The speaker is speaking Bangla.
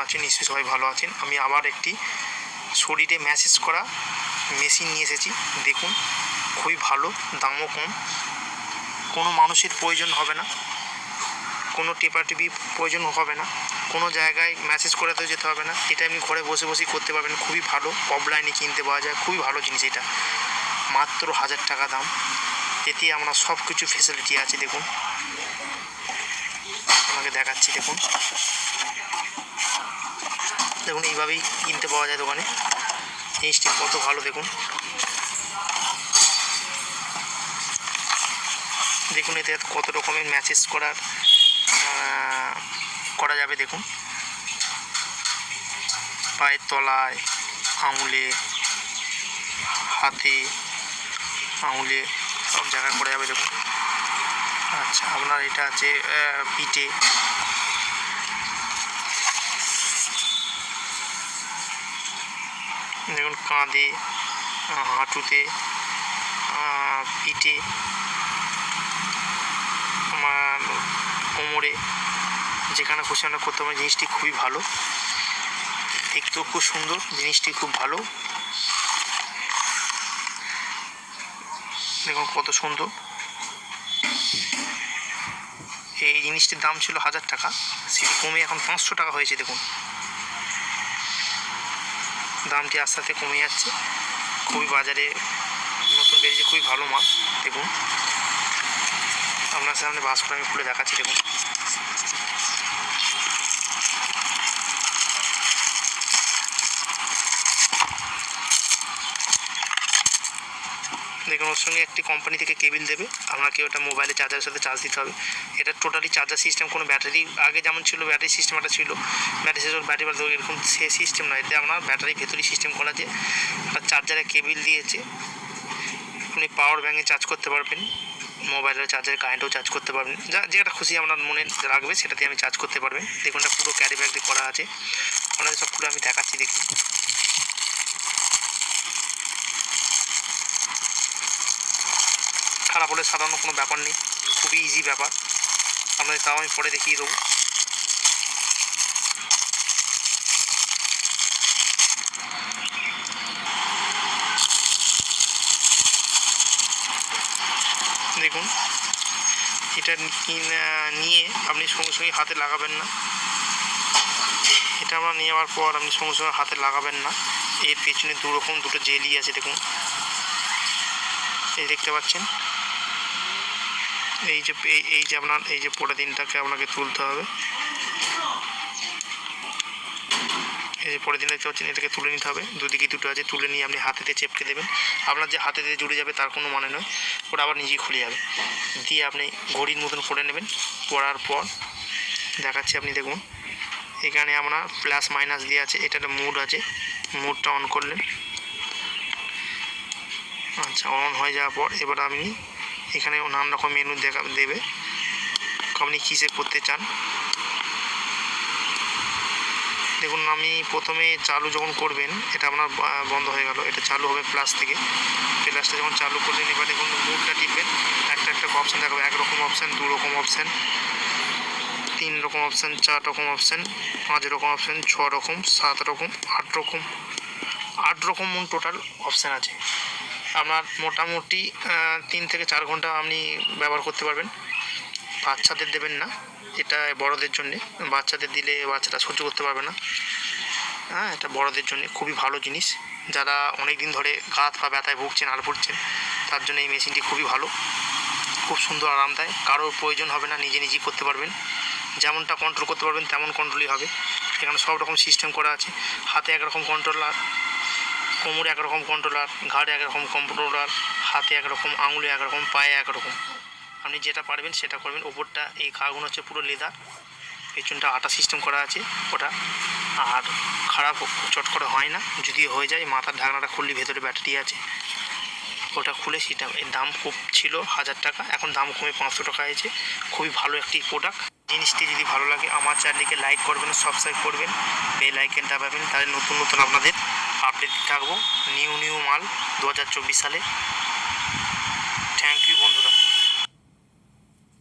আছেন? নিশ্চয়ই সবাই ভালো আছেন। আমি আবার একটি শরীরে ম্যাসেজ করা মেশিন নিয়ে এসেছি। দেখুন, খুবই ভালো, দামও কম, কোনো মানুষের প্রয়োজন হবে না, কোনো টেপাটিপি প্রয়োজন হবে না, কোনো জায়গায় ম্যাসেজ করাতেও যেতে হবে না। এটা আপনি ঘরে বসে বসেই করতে পারবেন। খুবই ভালো, অফলাইনে কিনতে পাওয়া যায়, খুবই ভালো জিনিস এটা। মাত্র 1000 টাকা দাম। এতে আমরা সব কিছু ফেসিলিটি আছে। দেখুন, আপনাকে দেখাচ্ছি। দেখুন দেখুন এইভাবেই কিনতে পাওয়া যায় দোকানে। জিনিসটি কত ভালো দেখুন। দেখুন এতে কত রকমের ম্যাসেজ করা যাবে। দেখুন, পায়ের তলায়, আঙুলে, হাতে, আঙুলে সব জায়গায় করা যাবে। দেখুন, আচ্ছা, আপনার এটা আছে পিঠে, দেখুন কাঁধে, হাঁটুতে, পিঠে, আমার কোমরে, যেখানে খুশি আমরা করতে পারি। জিনিসটি খুবই ভালো, দেখতেও খুব সুন্দর, জিনিসটি খুব ভালো। দেখুন কত সুন্দর। এই জিনিসটির দাম ছিল 1000 টাকা, সেটি কমে এখন 500 টাকা হয়েছে। দেখুন, দামটি আস্তে আস্তে কমে যাচ্ছে। খুবই বাজারে নতুন বেরিয়েছে, খুবই ভালো মাল। দেখুন, আপনার সামনে বাস করে আমি খুলে দেখাচ্ছি। দেখুন, দেখুন ওর সঙ্গে একটি কোম্পানি থেকে কেবিল দেবে, আপনাকে ওটা মোবাইলে চার্জারের সাথে চার্জ দিতে হবে। এটা টোটালি চার্জার সিস্টেম, কোনো ব্যাটারি আগে যেমন ছিল ব্যাটারি সিস্টেম একটা ছিল, ব্যাটারি শেষ ব্যাটারি বাড়তে এরকম সে সিস্টেম নয়। এতে আপনার ব্যাটারি ভেতরেই সিস্টেম করা আছে, আর চার্জারে কেবিল দিয়েছে। আপনি পাওয়ার ব্যাঙ্কে চার্জ করতে পারবেন, মোবাইলের চার্জারে কারেন্টেও চার্জ করতে পারবেন, যেটা খুশি আপনার মনে রাখবে সেটাতে আমি চার্জ করতে পারবেন। দেখুন এটা পুরো ক্যারি ব্যাগ দিয়ে করা আছে, আপনাদের সব পুরো আমি দেখাচ্ছি। দেখুন, খারাপ হলে সাধারণ কোনো ব্যাপার নেই, খুবই ইজি ব্যাপার। আপনাদের তাও আমি পরে দেখিয়ে দেবো। দেখুন, এটা নিয়ে আপনি সঙ্গে সঙ্গে হাতে লাগাবেন না। এটা আমরা নিয়ে যাওয়ার পর আপনি সঙ্গে সঙ্গে হাতে লাগাবেন না। এর পেছনে দুটো জেলি আছে। দেখুন, এই দেখতে পাচ্ছেন, এই যে আপনার এই যে পলিথিনটাকে আপনাকে তুলতে হবে। এই যে পলিথিন দেখতে পাচ্ছেন, এটাকে তুলে নিতে হবে। দুদিকে দুটো আছে, তুলে নিয়ে আপনি হাতেতে চেপকে দেবেন। আপনার যে হাতেতে জুড়ে যাবে তার কোনো মানে নয়, ওটা আবার নিজেই খুলে যাবে। দিয়ে আপনি ঘড়ির মতন পরে নেবেন। পরার পর দেখাচ্ছি, আপনি দেখুন এখানে আপনার প্লাস মাইনাস দিয়ে আছে, এটা একটা মুড আছে, মুডটা অন করলেন। আচ্ছা, অন হয়ে যাওয়ার পর এবার আপনি এখানে নানান রকম মেনু দেবে, আপনি কিসে করতে চান। দেখুন, আমি প্রথমে চালু যখন করবেন, এটা আপনার বন্ধ হয়ে গেল, এটা চালু হবে প্লাস থেকে। প্লাসটা যখন চালু করলেন, এবার দেখুন মুডটা টিপবেন, একটা অপশান দেখাবে, 1 রকম অপশান, 2 রকম অপশান, 3 রকম অপশান, 4 রকম অপশান, 5 রকম অপশান, 6 রকম, 7 রকম, 8 রকম টোটাল অপশান আছে। আপনার মোটামুটি 3 থেকে 4 ঘন্টা আপনি ব্যবহার করতে পারবেন। বাচ্চাদের দেবেন না, এটা বড়দের জন্যে। বাচ্চাদের দিলে বাচ্চারা সহ্য করতে পারবে না। হ্যাঁ, এটা বড়দের জন্য খুবই ভালো জিনিস। যারা অনেক দিন ধরে গা হাত পা ব্যথায় ভুগছেন, আর ভুগছেন, তার জন্য এই মেশিনটি খুবই ভালো, খুব সুন্দর, আরামদায়ক। কারোর প্রয়োজন হবে না, নিজেই করতে পারবেন। যেমনটা কন্ট্রোল করতে পারবেন তেমন কন্ট্রোলই হবে। এখানে সব রকম সিস্টেম করা আছে। হাতে 1 রকম কন্ট্রোলার, কোমরে 1 রকম কন্ট্রোলার, ঘাড়ে 1 রকম কন্ট্রোলার, হাতে 1 রকম, আঙুলে 1 রকম, পায়ে 1 রকম। আপনি যেটা পারবেন সেটা করবেন। ওপরটা এই খাগুলো হচ্ছে পুরো লেদার, পেছনটা আটা সিস্টেম করা আছে ওটা, আর খারাপ চট করে হয় না। যদি হয়ে যায়, মাথার ঢাকনাটা খুললে ভেতরে ব্যাটারি আছে, ওটা খুলে সেটা। এর দাম খুব ছিল 1000 টাকা, এখন দাম কমে 500 টাকা হয়েছে। খুবই ভালো একটি প্রোডাক্ট। জিনিসটি যদি ভালো লাগে আমার চ্যানেলটিকে লাইক করবেন, সাবস্ক্রাইব করবেন, বেল আইকনটা পাবেন, তাহলে নতুন আপনাদের আপডেট থাকবো। নিউ মাল 2024 সালে।